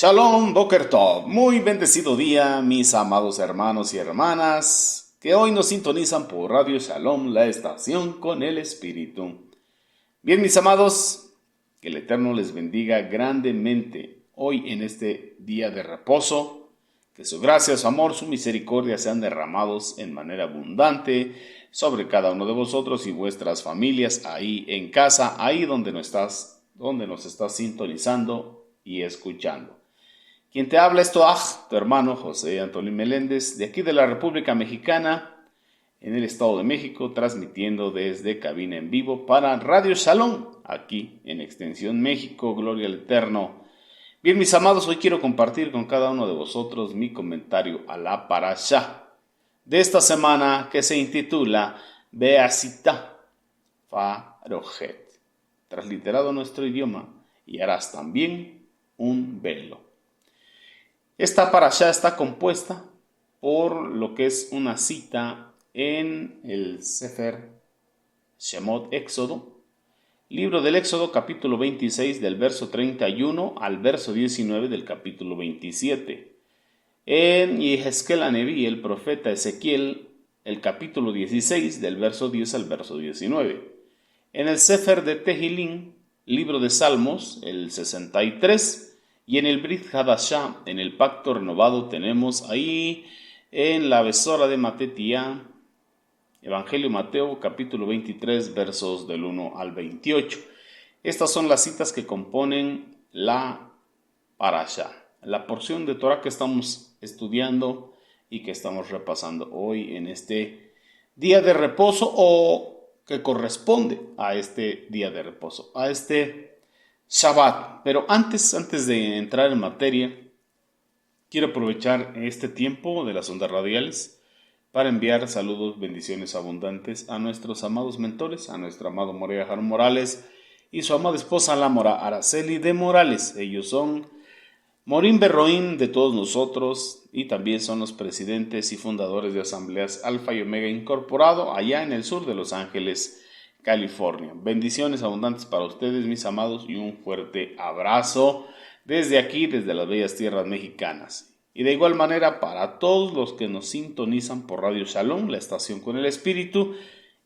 Shalom, Boker Tov. Muy bendecido día, mis amados hermanos y hermanas, que hoy nos sintonizan por Radio Shalom, la estación con el Espíritu. Bien, mis amados, que el Eterno les bendiga grandemente hoy en este día de reposo, que su gracia, su amor, su misericordia sean derramados en manera abundante sobre cada uno de vosotros y vuestras familias ahí en casa, ahí donde nos estás sintonizando y escuchando. Quien te habla es tu hermano José Antolín Meléndez, de aquí de la República Mexicana, en el Estado de México, transmitiendo desde cabina en vivo para Radio Shalom, aquí en Extensión México, Gloria al Eterno. Bien, mis amados, hoy quiero compartir con cada uno de vosotros mi comentario a la parashá de esta semana que se intitula Beasita Farojet, transliterado a nuestro idioma, y harás también un velo. Esta parashá está compuesta por lo que es una cita en el Sefer Shemot Éxodo, libro del Éxodo, capítulo 26, del verso 31 al verso 19 del capítulo 27. En Yehezkel Aneví, el profeta Ezequiel, el capítulo 16, del verso 10 al verso 19. En el Sefer de Tehilín, libro de Salmos, el 63, y en el Brit Hadashah, en el pacto renovado, tenemos ahí en la Besora de Matetía, Evangelio Mateo, capítulo 23, versos del 1 al 28. Estas son las citas que componen la parashá, la porción de Torah que estamos estudiando y que estamos repasando hoy en este día de reposo, o que corresponde a este día de reposo, a este Shabbat. Pero antes de entrar en materia, quiero aprovechar este tiempo de las ondas radiales para enviar saludos, bendiciones abundantes a nuestros amados mentores, a nuestro amado Morea Jar Morales y su amada esposa la Mora Araceli de Morales. Ellos son Morim Berroín de todos nosotros y también son los presidentes y fundadores de Asambleas Alfa y Omega Incorporado allá en el sur de Los Ángeles, California. Bendiciones abundantes para ustedes, mis amados, y un fuerte abrazo desde aquí, desde las bellas tierras mexicanas. Y de igual manera para todos los que nos sintonizan por Radio Shalom, la estación con el Espíritu,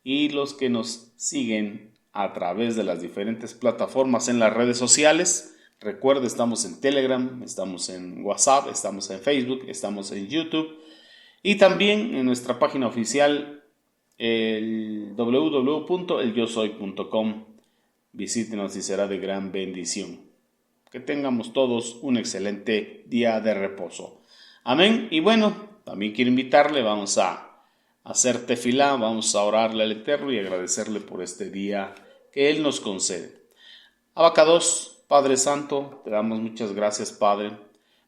y los que nos siguen a través de las diferentes plataformas en las redes sociales. Recuerda, estamos en Telegram, estamos en WhatsApp, estamos en Facebook, estamos en YouTube y también en nuestra página oficial, el www.elyosoy.com. Visítenos y será de gran bendición. Que tengamos todos un excelente día de reposo. Amén. Y bueno, también quiero invitarle, vamos a hacer tefilá, vamos a orarle al Eterno y agradecerle por este día que Él nos concede. Abacados, Padre Santo, te damos muchas gracias, Padre,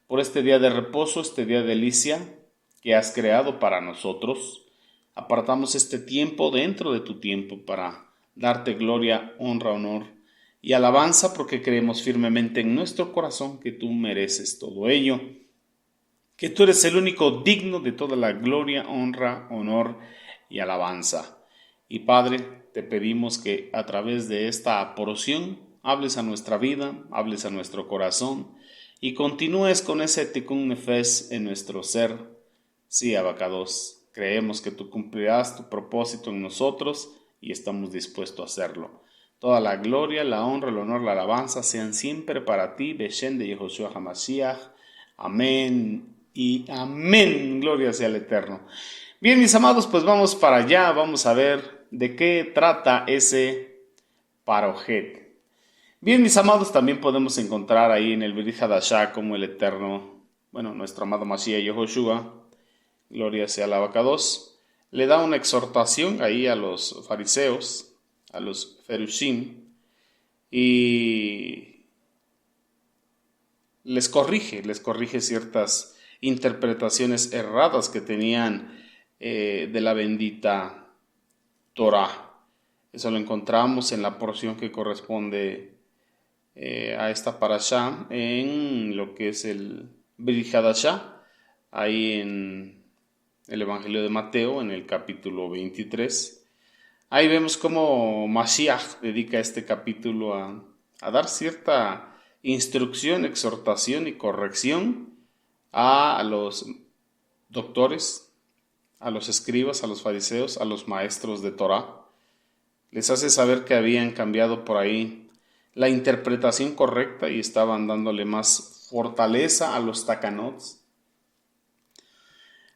por este día de reposo, este día de delicia que has creado para nosotros. Apartamos este tiempo dentro de tu tiempo para darte gloria, honra, honor y alabanza, porque creemos firmemente en nuestro corazón que tú mereces todo ello, que tú eres el único digno de toda la gloria, honra, honor y alabanza. Y Padre, te pedimos que a través de esta porción hables a nuestra vida, hables a nuestro corazón y continúes con ese tikkun nefesh en nuestro ser. Sí, Abacados, creemos que tú cumplirás tu propósito en nosotros y estamos dispuestos a hacerlo. Toda la gloria, la honra, el honor, la alabanza sean siempre para ti, Beshem de Yehoshua HaMashiach. Amén y amén. Gloria sea al Eterno. Bien, mis amados, pues vamos para allá, vamos a ver de qué trata ese parojet. Bien, mis amados, también podemos encontrar ahí en el Brit Hadashah como el Eterno, nuestro amado Mashiach Yehoshua, gloria sea al Abacados, le da una exhortación ahí a los fariseos, a los ferushim, y les corrige ciertas interpretaciones erradas que tenían de la bendita Torah. Eso lo encontramos en la porción que corresponde a esta parashá, en lo que es el Brit Hadashah, ahí en el Evangelio de Mateo, en el capítulo 23. Ahí vemos cómo Mashiach dedica este capítulo a dar cierta instrucción, exhortación y corrección a los doctores, a los escribas, a los fariseos, a los maestros de Torá. Les hace saber que habían cambiado por ahí la interpretación correcta y estaban dándole más fortaleza a los takanots,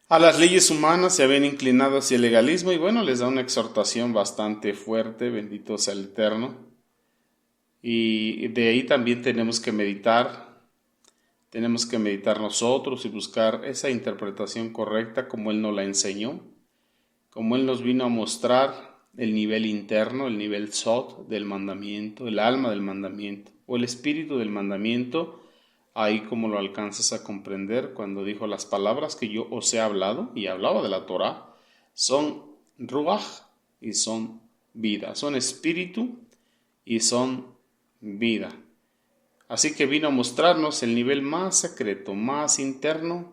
a las leyes humanas, se habían inclinado hacia el legalismo y bueno, les da una exhortación bastante fuerte, bendito sea el Eterno. Y de ahí también tenemos que meditar nosotros y buscar esa interpretación correcta como Él nos la enseñó, como Él nos vino a mostrar el nivel interno, el nivel sot del mandamiento, el alma del mandamiento o el espíritu del mandamiento. Ahí como lo alcanzas a comprender cuando dijo las palabras que yo os he hablado, y hablaba de la Torá, son ruach y son vida, son espíritu y son vida. Así que vino a mostrarnos el nivel más secreto, más interno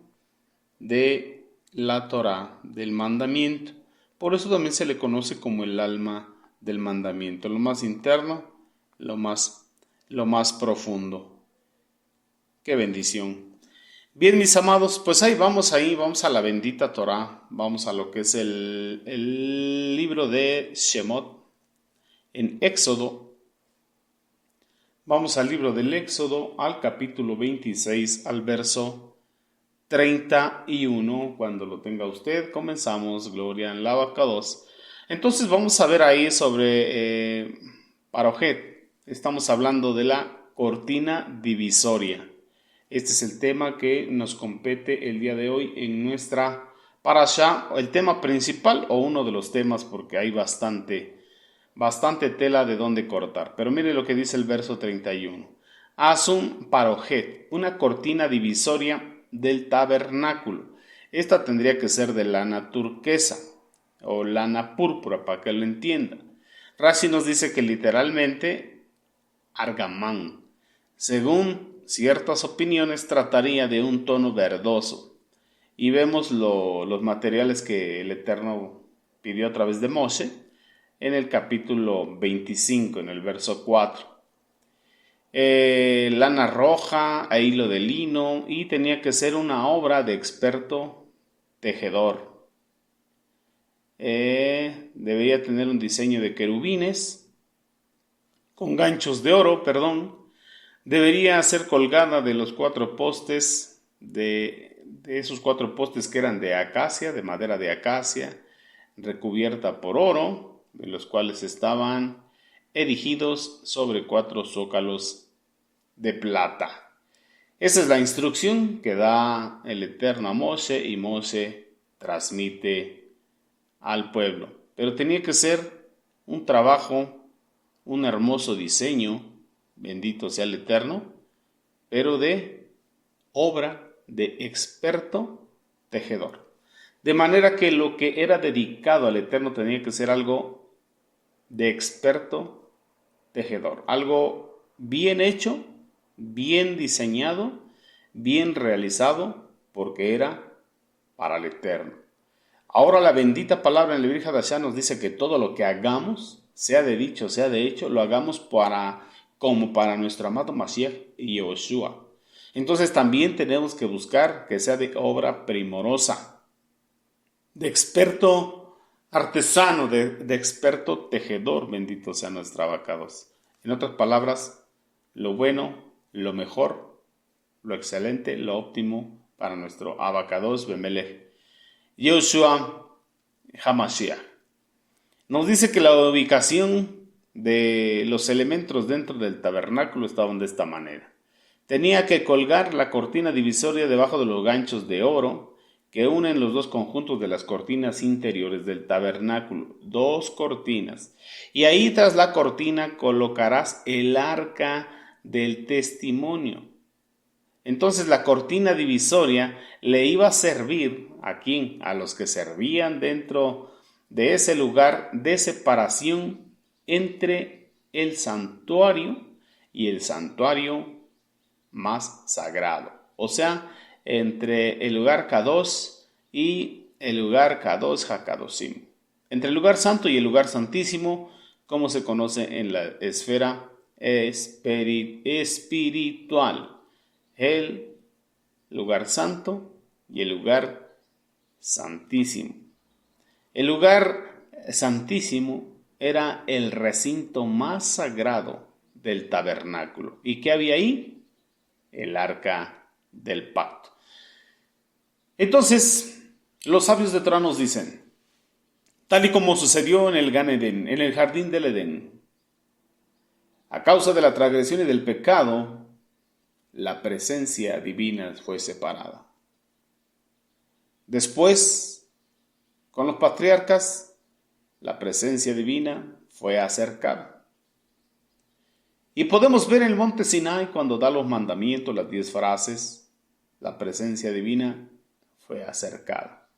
de la Torá, del mandamiento. Por eso también se le conoce como el alma del mandamiento, lo más interno, lo más profundo. ¡Qué bendición! Bien, mis amados, pues vamos a la bendita Torá, vamos a lo que es el libro de Shemot, en Éxodo. Vamos al libro del Éxodo, al capítulo 26, al verso 31. Cuando lo tenga usted, comenzamos, gloria en la Abacados. Entonces vamos a ver ahí sobre Parojet. Estamos hablando de la cortina divisoria. Este es el tema que nos compete el día de hoy en nuestra parashá, el tema principal o uno de los temas, porque hay bastante tela de donde cortar. Pero mire lo que dice el verso 31. Asum parojet, una cortina divisoria del tabernáculo. Esta tendría que ser de lana turquesa o lana púrpura, para que lo entiendan. Rashi nos dice que literalmente argamán. Según ciertas opiniones, trataría de un tono verdoso. Y vemos los materiales que el Eterno pidió a través de Moshe en el capítulo 25, en el verso 4. Lana roja a hilo de lino, y tenía que ser una obra de experto tejedor. Debería tener un diseño de querubines con ganchos de oro, Debería ser colgada de los 4 postes, de esos 4 postes que eran de acacia, de madera de acacia, recubierta por oro, de los cuales estaban erigidos sobre 4 zócalos de plata. Esa es la instrucción que da el Eterno a Moshe, y Moshe transmite al pueblo. Pero tenía que ser un trabajo, un hermoso diseño, bendito sea el Eterno, pero de obra de experto tejedor. De manera que lo que era dedicado al Eterno tenía que ser algo de experto tejedor, algo bien hecho, bien diseñado, bien realizado, porque era para el Eterno. Ahora la bendita palabra en el Brit Hadashah nos dice que todo lo que hagamos, sea de dicho, sea de hecho, lo hagamos como para nuestro amado Mashiach y Yoshua. Entonces también tenemos que buscar que sea de obra primorosa, de experto artesano, de experto tejedor, bendito sea nuestro abacados. En otras palabras, lo bueno, lo mejor, lo excelente, lo óptimo para nuestro abacados Bemelech Yoshua Hamashiach. Nos dice que la ubicación de los elementos dentro del tabernáculo estaban de esta manera. Tenía que colgar la cortina divisoria debajo de los ganchos de oro que unen los 2 conjuntos de las cortinas interiores del tabernáculo. 2 cortinas. Y ahí tras la cortina colocarás el arca del testimonio. Entonces la cortina divisoria le iba a servir a los que servían dentro de ese lugar de separación entre el santuario y el santuario más sagrado, o sea, entre el lugar Kadosh y el lugar Kadosh HaKadoshim, entre el lugar santo y el lugar santísimo, como se conoce en la esfera espiritual. El lugar santo y el lugar santísimo. El lugar santísimo era el recinto más sagrado del tabernáculo. ¿Y qué había ahí? El arca del pacto. Entonces, los sabios de Torah nos dicen, tal y como sucedió en el Gan Edén, en el jardín del Edén, a causa de la transgresión y del pecado, la presencia divina fue separada. Después, con los patriarcas, la presencia divina fue acercada. Y podemos ver en el monte Sinai, cuando da los mandamientos, las 10 frases, la presencia divina fue acercada.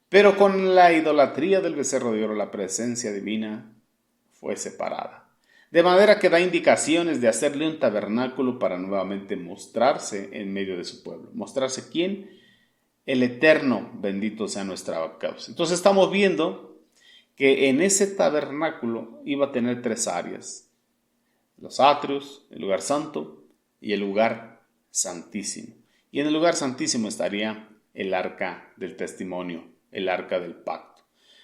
Pero con la idolatría del becerro de oro, la presencia divina fue separada. De manera que da indicaciones de hacerle un tabernáculo para nuevamente mostrarse en medio de su pueblo. ¿Mostrarse quién? El Eterno, bendito sea nuestra causa. Entonces estamos viendo que en ese tabernáculo iba a tener 3 áreas. Los atrios, el lugar santo y el lugar santísimo. Y en el lugar santísimo estaría el arca del testimonio, el arca del pacto.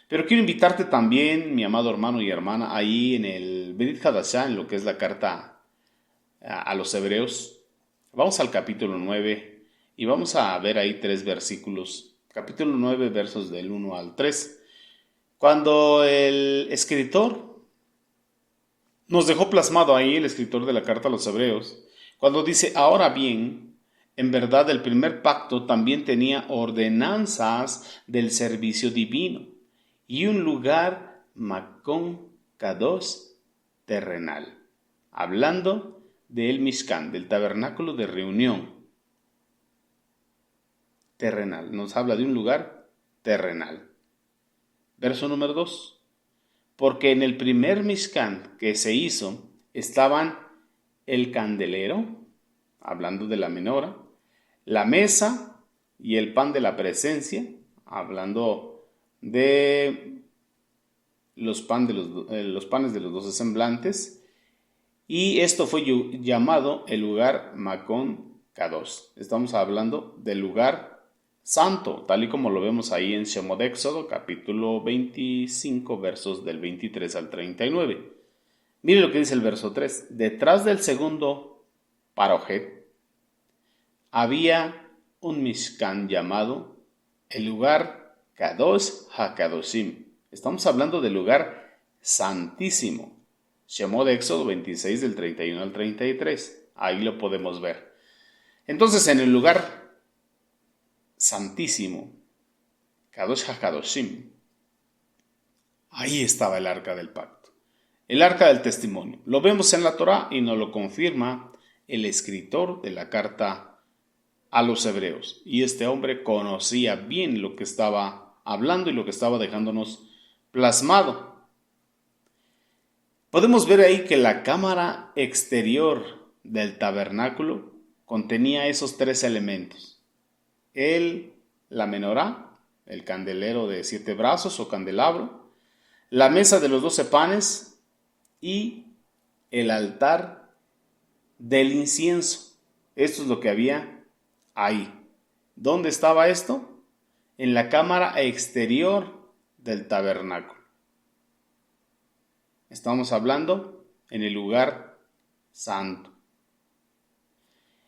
Pero quiero invitarte también, mi amado hermano y hermana, ahí en el Brit Hadashah, en lo que es la carta a los hebreos. Vamos al capítulo 9 y vamos a ver ahí 3 versículos. Capítulo 9, versos del 1 al 3. Cuando el escritor nos dejó plasmado ahí, el escritor de la carta a los hebreos, cuando dice, ahora bien, en verdad el primer pacto también tenía ordenanzas del servicio divino y un lugar Makon Kadosh terrenal. Hablando del Mishkan, del tabernáculo de reunión terrenal. Nos habla de un lugar terrenal. Verso número 2. Porque en el primer Mishkan que se hizo estaban el candelero, hablando de la menora, la mesa y el pan de la presencia, hablando de los panes de los 12 semblantes, y esto fue llamado el lugar Makon Kadosh. Estamos hablando del lugar santo, tal y como lo vemos ahí en Shemot Éxodo, capítulo 25, versos del 23 al 39. Mire lo que dice el verso 3. Detrás del segundo parojet había un Mishkan llamado el lugar Kadosh HaKadoshim. Estamos hablando del lugar santísimo. Shemot Éxodo 26 del 31 al 33. Ahí lo podemos ver. Entonces, en el lugar santísimo, Kadosh HaKadoshim, ahí estaba el arca del pacto, el arca del testimonio. Lo vemos en la Torá y nos lo confirma el escritor de la carta a los hebreos. Y este hombre conocía bien lo que estaba hablando y lo que estaba dejándonos plasmado. Podemos ver ahí que la cámara exterior del tabernáculo contenía esos 3 elementos. La menorá, el candelero de 7 brazos o candelabro, la mesa de los 12 panes y el altar del incienso. Esto es lo que había ahí. ¿Dónde estaba esto? En la cámara exterior del tabernáculo. Estamos hablando en el lugar santo.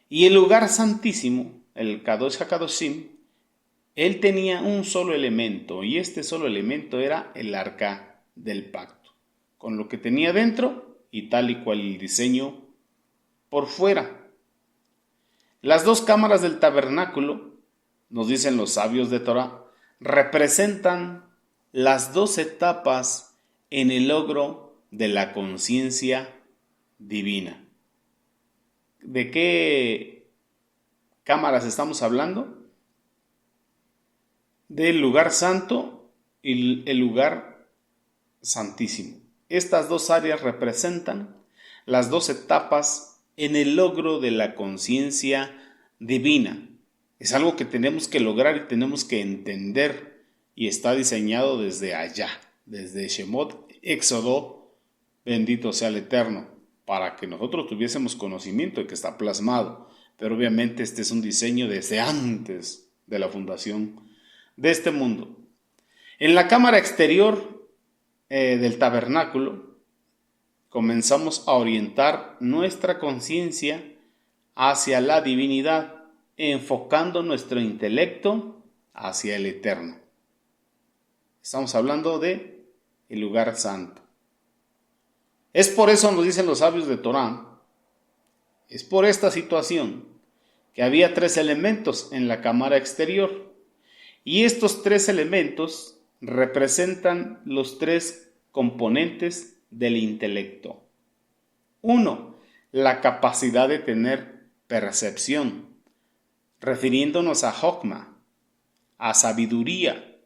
Y el lugar santísimo, el Kadosh HaKadoshim, él tenía un solo elemento, y este solo elemento era el arca del pacto, con lo que tenía dentro y tal y cual el diseño por fuera. Las 2 cámaras del tabernáculo, nos dicen los sabios de Torah, representan las 2 etapas en el logro de la conciencia divina. ¿De qué cámaras estamos hablando? Del lugar santo y el lugar santísimo. Estas 2 áreas representan las 2 etapas en el logro de la conciencia divina. Es algo que tenemos que lograr y tenemos que entender, y está diseñado desde allá, desde Shemot Éxodo, bendito sea el Eterno, para que nosotros tuviésemos conocimiento de que está plasmado. Pero obviamente este es un diseño desde antes de la fundación de este mundo. En la cámara exterior del tabernáculo comenzamos a orientar nuestra conciencia hacia la divinidad, enfocando nuestro intelecto hacia el eterno. Estamos hablando de el lugar santo. Es por eso, nos dicen los sabios de Torá, es por esta situación que había 3 elementos en la cámara exterior. Y estos 3 elementos representan los 3 componentes del intelecto. 1. La capacidad de tener percepción, refiriéndonos a Jokma, a sabiduría.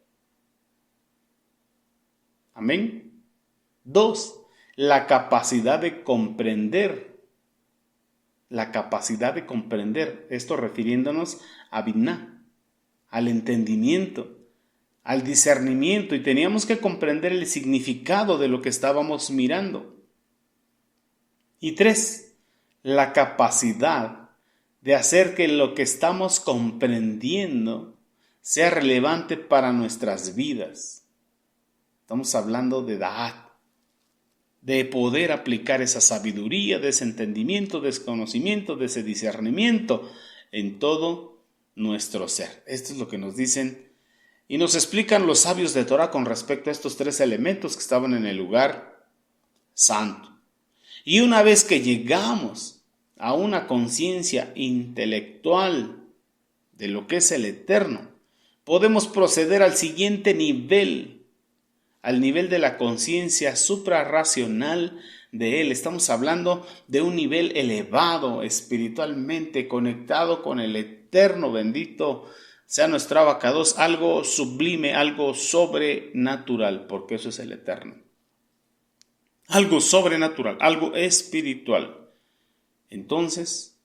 Amén. 2. La capacidad de comprender. La capacidad de comprender. Esto refiriéndonos a Binah, al entendimiento, al discernimiento. Y teníamos que comprender el significado de lo que estábamos mirando. Y 3. La capacidad de hacer que lo que estamos comprendiendo sea relevante para nuestras vidas. Estamos hablando de Da'at, de poder aplicar esa sabiduría, de ese entendimiento, de ese conocimiento, de ese discernimiento en todo nuestro ser. Esto es lo que nos dicen y nos explican los sabios de Torah con respecto a estos 3 elementos que estaban en el lugar santo. Y una vez que llegamos a una conciencia intelectual de lo que es el eterno, podemos proceder al siguiente nivel, al nivel de la conciencia suprarracional de él. Estamos hablando de un nivel elevado espiritualmente, conectado con el eterno, bendito sea nuestro Abacados, algo sublime, algo sobrenatural, porque eso es el eterno. Algo sobrenatural, algo espiritual. Entonces,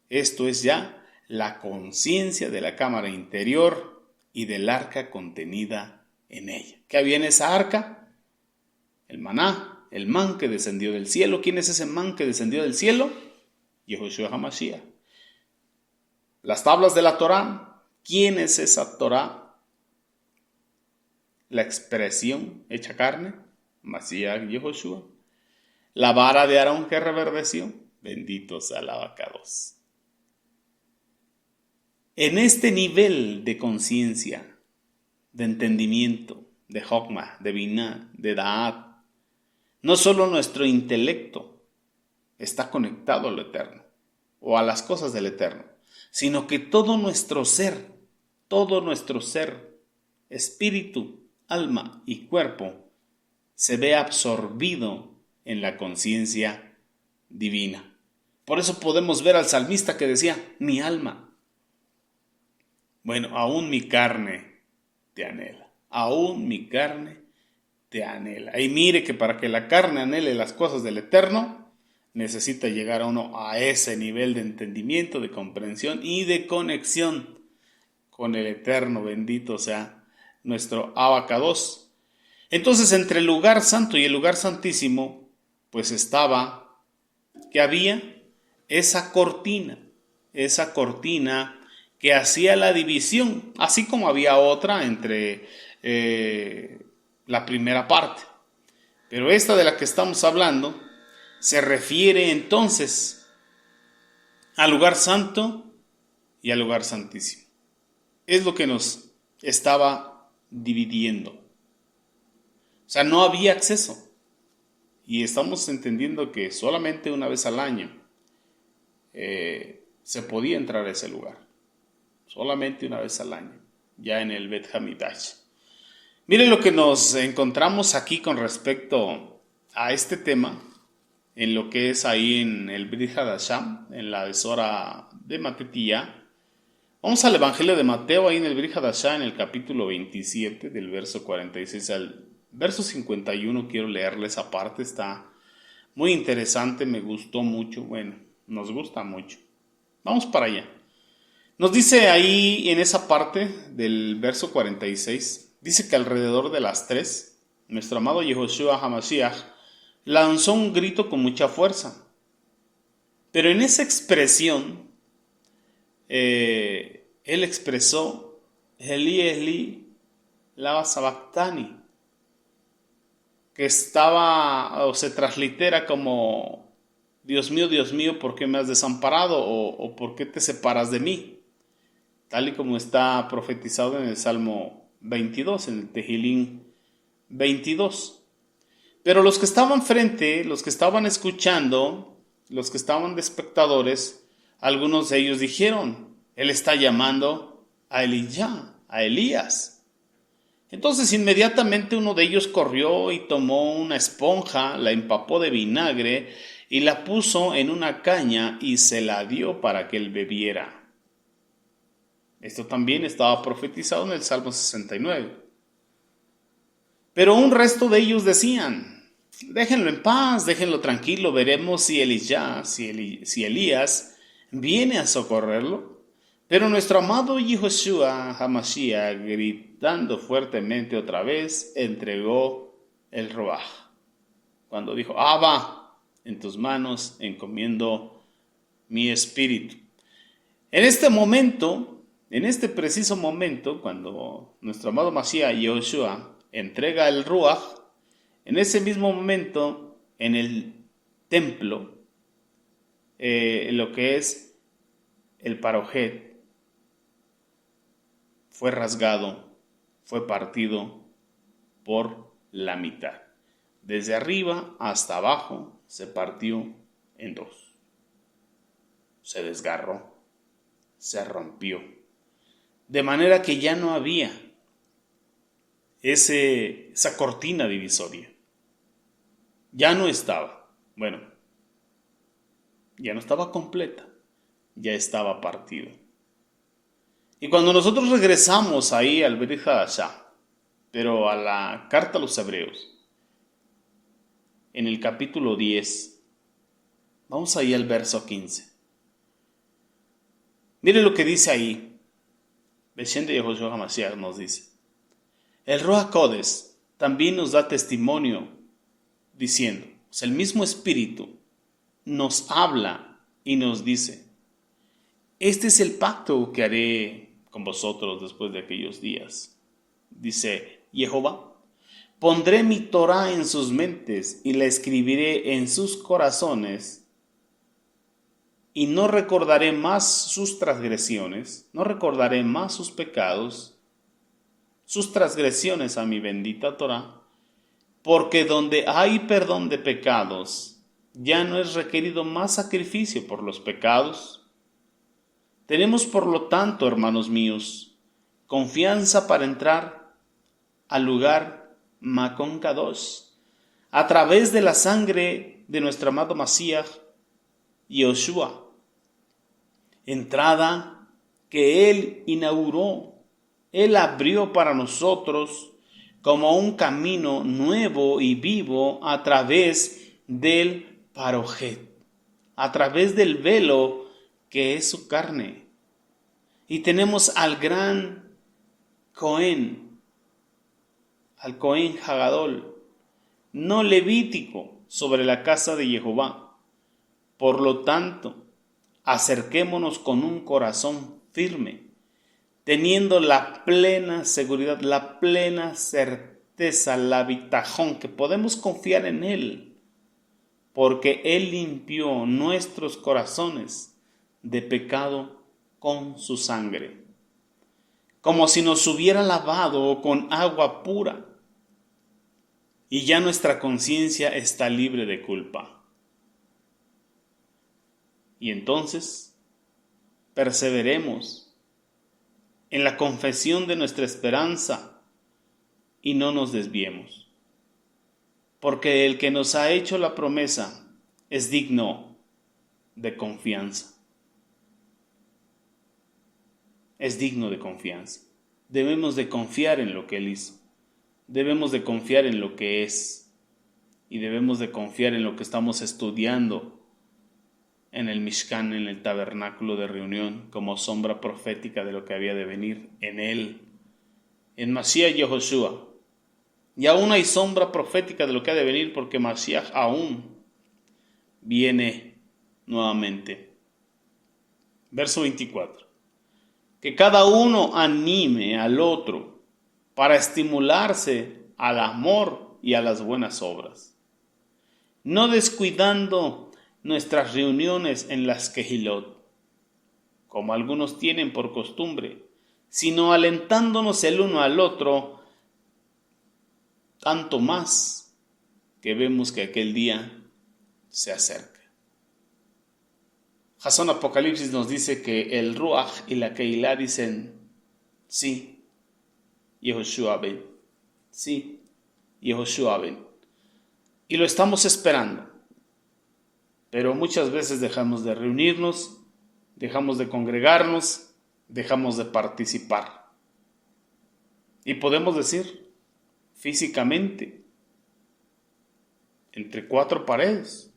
esto es ya la conciencia de la cámara interior y del arca contenida en ella. ¿Qué había en esa arca? El maná, el man que descendió del cielo. ¿Quién es ese man que descendió del cielo? Yehoshua HaMashiach. Las tablas de la Torá. ¿Quién es esa Torá? La expresión hecha carne, Mashiach Yehoshua. La vara de Aarón que reverdeció, bendito sea el Abacados. En este nivel de conciencia, de entendimiento, de Jokma, de Binah, de Da'at, no solo nuestro intelecto está conectado a lo eterno o a las cosas del eterno, sino que todo nuestro ser, espíritu, alma y cuerpo, se ve absorbido en la conciencia divina. Por eso podemos ver al salmista que decía, mi alma. Bueno, aún mi carne te anhela, aún mi carne te anhela. Y mire que para que la carne anhele las cosas del eterno, necesita llegar a uno a ese nivel de entendimiento, de comprensión y de conexión con el eterno, bendito sea nuestro Abacados. Entonces, entre el lugar santo y el lugar santísimo, pues estaba, que había esa cortina que hacía la división, así como había otra entre la primera parte. Pero esta de la que estamos hablando se refiere entonces al lugar santo y al lugar santísimo. Es lo que nos estaba dividiendo. O sea, no había acceso. Y estamos entendiendo que solamente una vez al año se podía entrar a ese lugar. Solamente una vez al año, ya en el Bet Hamidash. Miren lo que nos encontramos aquí con respecto a este tema, en lo que es ahí en el Brit Hadasham, en la Besora de Matetía. Vamos al Evangelio de Mateo, ahí en el Brit Hadasham, en el capítulo 27, del verso 46 al verso 51. Quiero leerle esa parte, está muy interesante, me gustó mucho, bueno, nos gusta mucho. Vamos para allá. Nos dice ahí en esa parte del verso 46, dice que alrededor de las 3, nuestro amado Yehoshua HaMashiach lanzó un grito con mucha fuerza Pero en esa expresión, él expresó, Elí, Elí, lama sabactani, que estaba, o se translitera como, Dios mío, ¿por qué me has desamparado? O ¿por qué te separas de mí? Tal y como está profetizado en el Salmo 22, en el Tejilín 22. Pero los que estaban frente, los que estaban escuchando, los que estaban de espectadores, algunos de ellos dijeron, él está llamando a Elías. Entonces inmediatamente uno de ellos corrió y tomó una esponja, la empapó de vinagre y la puso en una caña y se la dio para que él bebiera. Esto también estaba profetizado en el Salmo 69. Pero un resto de ellos decían, déjenlo en paz, déjenlo tranquilo, veremos si Elías viene a socorrerlo. Pero nuestro amado Yehoshua HaMashiach, gritando fuertemente otra vez, entregó el Ruach. Cuando dijo, Abba, en tus manos encomiendo mi espíritu. En este momento, en este preciso momento, cuando nuestro amado Mashiach Yehoshua entrega el Ruach, en ese mismo momento, en el templo, lo que es el Parojet, fue rasgado, fue partido por la mitad. Desde arriba hasta abajo se partió en dos. Se desgarró, se rompió. De manera que ya no había esa cortina divisoria. Ya no estaba. Bueno, ya no estaba completa, ya estaba partido. Y cuando nosotros regresamos ahí al Brit Hadashah, pero a la carta a los Hebreos, en el capítulo 10, vamos ahí al verso 15. Mire lo que dice ahí. Beshem de Yehoshua HaMashiach nos dice, el Ruach Kodesh también nos da testimonio diciendo, el mismo Espíritu nos habla y nos dice, este es el pacto que haré con vosotros después de aquellos días. Dice Jehová, pondré mi Torah en sus mentes y la escribiré en sus corazones y no recordaré más sus transgresiones, no recordaré más sus pecados, sus transgresiones a mi bendita Torah, porque donde hay perdón de pecados, ya no es requerido más sacrificio por los pecados. Tenemos, por lo tanto, hermanos míos, confianza para entrar al lugar Makon Kadosh, a través de la sangre de nuestro amado Mashiach, Yehoshua. Entrada que Él inauguró, Él abrió para nosotros como un camino nuevo y vivo a través del Parojet, a través del velo que es su carne. Y tenemos al gran Cohen, al Cohen Hagadol, no levítico, sobre la casa de Jehová. Por lo tanto, acerquémonos con un corazón firme, teniendo la plena seguridad, la plena certeza, la bitajón, que podemos confiar en Él, porque Él limpió nuestros corazones de pecado con su sangre, como si nos hubiera lavado con agua pura, y ya nuestra conciencia está libre de culpa. Y entonces perseveremos en la confesión de nuestra esperanza y no nos desviemos, porque el que nos ha hecho la promesa es digno de confianza. Es digno de confianza. Debemos de confiar en lo que Él hizo. Debemos de confiar en lo que es. Y debemos de confiar en lo que estamos estudiando en el Mishkan, en el tabernáculo de reunión, como sombra profética de lo que había de venir en Él, en Mashiach Yehoshua. Y aún hay sombra profética de lo que ha de venir, porque Mashiach aún viene nuevamente. Verso 24. Que cada uno anime al otro para estimularse al amor y a las buenas obras, no descuidando nuestras reuniones en las Kehilot, como algunos tienen por costumbre, sino alentándonos el uno al otro, tanto más que vemos que aquel día se acerca. Jasón Apocalipsis nos dice que el Ruach y la Keilah dicen, sí, Yehoshua ven, sí, Yehoshua ven. Y lo estamos esperando, pero muchas veces dejamos de reunirnos, dejamos de congregarnos, dejamos de participar. Y podemos decir, físicamente, entre cuatro paredes,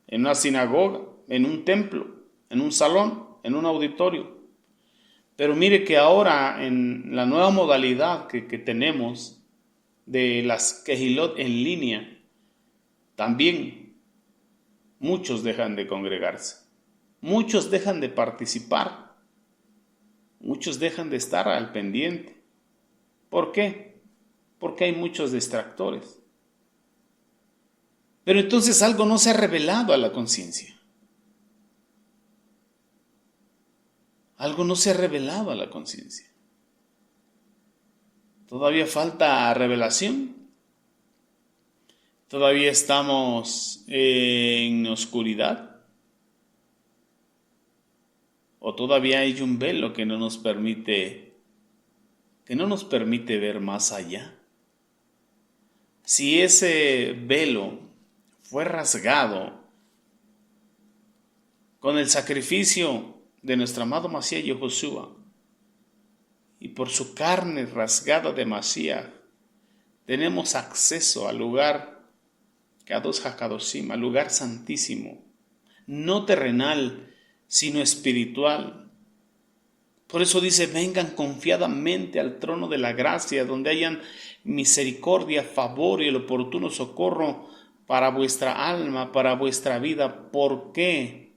en una sinagoga, en un templo, en un salón, en un auditorio. Pero mire que ahora en la nueva modalidad que tenemos de las Kehilot en línea, también muchos dejan de congregarse, muchos dejan de participar, muchos dejan de estar al pendiente. ¿Por qué? Porque hay muchos distractores. Pero entonces algo no se ha revelado a la conciencia. Algo no se ha revelado a la conciencia. Todavía falta revelación. Todavía estamos en oscuridad. O todavía hay un velo que no nos permite ver más allá. Si ese velo fue rasgado con el sacrificio de nuestro amado Mashiach Yehoshua, y por su carne rasgada de Mashiach, tenemos acceso al lugar Kadosh HaKadoshim, al lugar santísimo, no terrenal, sino espiritual. Por eso dice, vengan confiadamente al trono de la gracia, donde hayan misericordia, favor y el oportuno socorro para vuestra alma, para vuestra vida. ¿Por qué?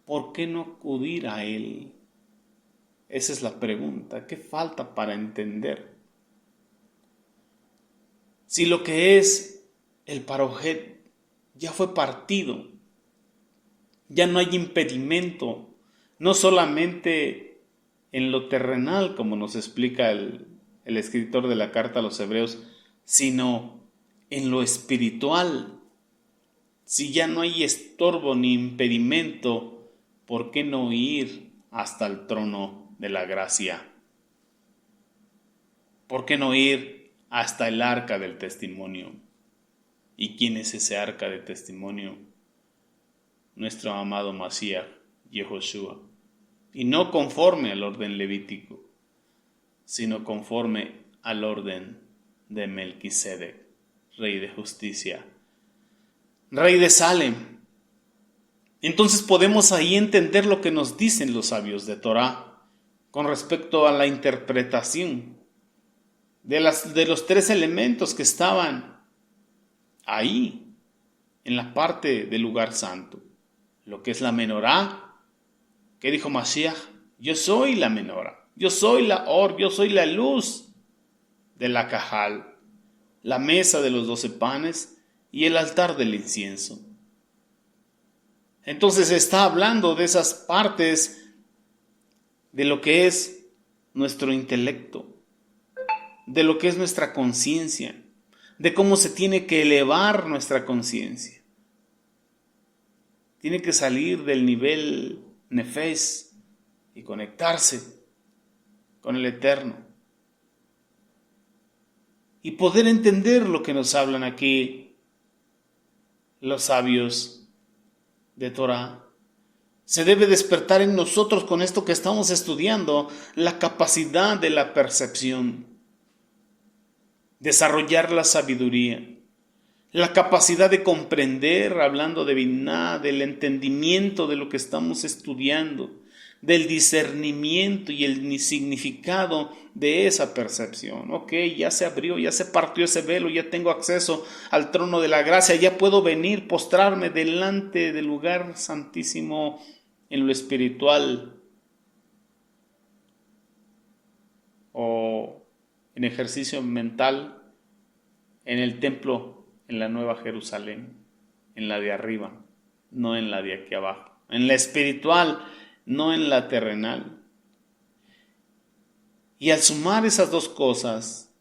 ¿Por qué no acudir a Él? Esa es la pregunta. ¿Qué falta para entender? Si lo que es el Parojet ya fue partido, ya no hay impedimento, no solamente en lo terrenal, como nos explica el escritor de la carta a los Hebreos, sino en lo espiritual. Si ya no hay estorbo ni impedimento, ¿por qué no ir hasta el trono de la gracia? ¿Por qué no ir hasta el arca del testimonio? ¿Y quién es ese arca de testimonio? Nuestro amado Mashiach, Yehoshua. Y no conforme al orden levítico, sino conforme al orden de Melquisedec, rey de justicia, rey de Salem. Entonces podemos ahí entender lo que nos dicen los sabios de Torah con respecto a la interpretación de los tres elementos que estaban ahí en la parte del lugar santo. Lo que es la menorá, que dijo Mashiach, yo soy la menorá, yo soy la or, yo soy la luz de la cajal, la mesa de los 12 panes y el altar del incienso. Entonces está hablando de esas partes de lo que es nuestro intelecto, de lo que es nuestra conciencia, de cómo se tiene que elevar nuestra conciencia. Tiene que salir del nivel nefes y conectarse con el Eterno. Y poder entender lo que nos hablan aquí los sabios de Torah. Se debe despertar en nosotros con esto que estamos estudiando, la capacidad de la percepción, desarrollar la sabiduría, la capacidad de comprender, hablando de Biná, del entendimiento de lo que estamos estudiando, del discernimiento y el significado de esa percepción. Ok, ya se abrió, ya se partió ese velo, ya tengo acceso al trono de la gracia, ya puedo venir, postrarme delante del lugar santísimo en lo espiritual o en ejercicio mental en el templo, en la Nueva Jerusalén, en la de arriba, no en la de aquí abajo, en la espiritual, no en la terrenal. Y al sumar esas dos cosas,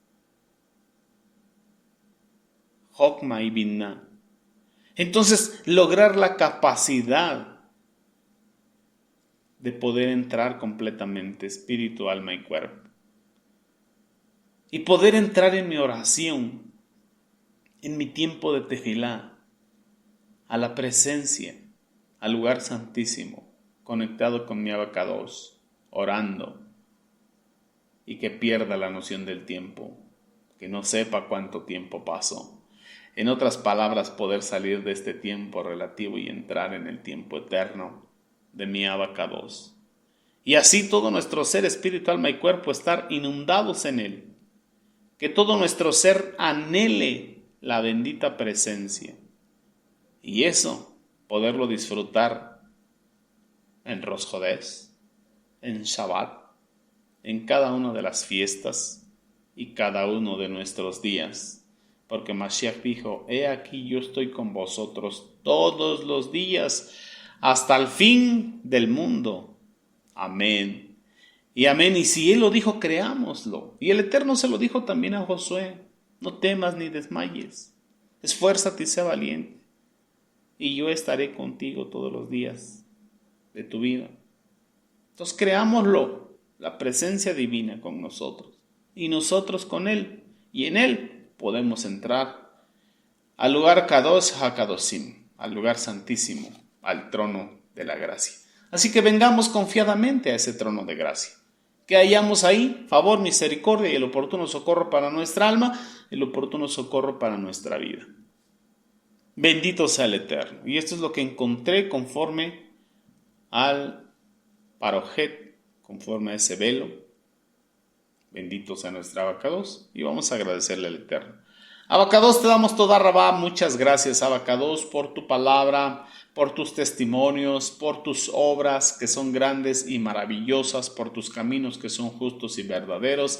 Jokma y Binah, entonces lograr la capacidad de poder entrar completamente espíritu, alma y cuerpo. Y poder entrar en mi oración, en mi tiempo de tefilá, a la presencia, al lugar santísimo, conectado con mi abacados, orando, y que pierda la noción del tiempo, que no sepa cuánto tiempo pasó. En otras palabras, poder salir de este tiempo relativo y entrar en el tiempo eterno de mi abacados. Y así todo nuestro ser, espíritu, alma y cuerpo estar inundados en él. Que todo nuestro ser anhele la bendita presencia. Y eso, poderlo disfrutar en Rosh Hodeš, en Shabbat, en cada una de las fiestas y cada uno de nuestros días. Porque Mashiach dijo, he aquí yo estoy con vosotros todos los días hasta el fin del mundo. Amén. Y amén. Y si Él lo dijo, creámoslo. Y el Eterno se lo dijo también a Josué. No temas ni desmayes. Esfuérzate y sé valiente. Y yo estaré contigo todos los días de tu vida. Entonces creámoslo. La presencia divina con nosotros. Y nosotros con Él. Y en Él podemos entrar al lugar Kadosh HaKadoshim. Al lugar santísimo. Al trono de la gracia. Así que vengamos confiadamente a ese trono de gracia. Que hallamos ahí favor, misericordia y el oportuno socorro para nuestra alma, el oportuno socorro para nuestra vida. Bendito sea el Eterno. Y esto es lo que encontré conforme al parojet, conforme a ese velo. Bendito sea nuestro abacados. Y vamos a agradecerle al Eterno. Abacados, te damos toda rabá. Muchas gracias, Abacados, por tu palabra, por tus testimonios, por tus obras que son grandes y maravillosas, por tus caminos que son justos y verdaderos.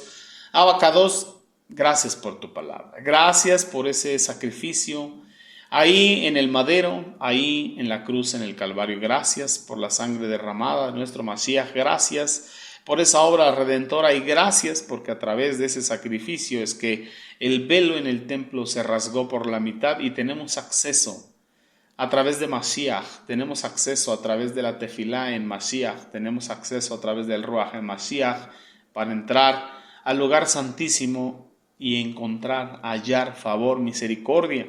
Abacados, gracias por tu palabra. Gracias por ese sacrificio ahí en el madero, ahí en la cruz, en el Calvario. Gracias por la sangre derramada de nuestro Mashiach. Gracias por esa obra redentora y gracias porque a través de ese sacrificio es que el velo en el templo se rasgó por la mitad y tenemos acceso a través de Mashiach, tenemos acceso a través de la tefilá en Mashiach, tenemos acceso a través del Ruach en Mashiach para entrar al lugar santísimo y encontrar, hallar favor, misericordia,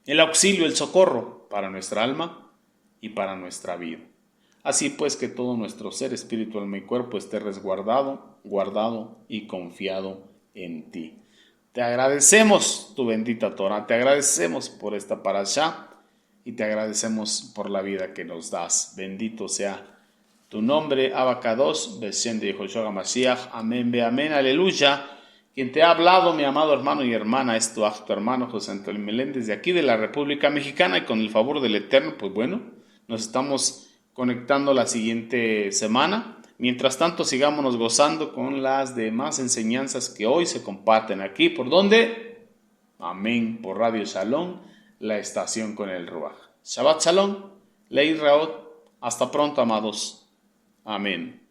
el auxilio, el socorro para nuestra alma y para nuestra vida. Así pues que todo nuestro ser, espíritu, alma y cuerpo esté resguardado, guardado y confiado en ti. Te agradecemos tu bendita Torah, te agradecemos por esta parashá y te agradecemos por la vida que nos das. Bendito sea tu nombre, Abacados, Beshem de Yehoshua Mashiach, amén, be amén, aleluya. Quien te ha hablado, mi amado hermano y hermana, es tu hermano José Antonio Meléndez, de aquí de la República Mexicana, y con el favor del Eterno, pues bueno, nos estamos conectando la siguiente semana. Mientras tanto, sigámonos gozando con las demás enseñanzas que hoy se comparten aquí. ¿Por dónde? Amén, por Radio Shalom, la estación con el Ruach. Shabbat Shalom, Lei Raot. Hasta pronto, amados. Amén.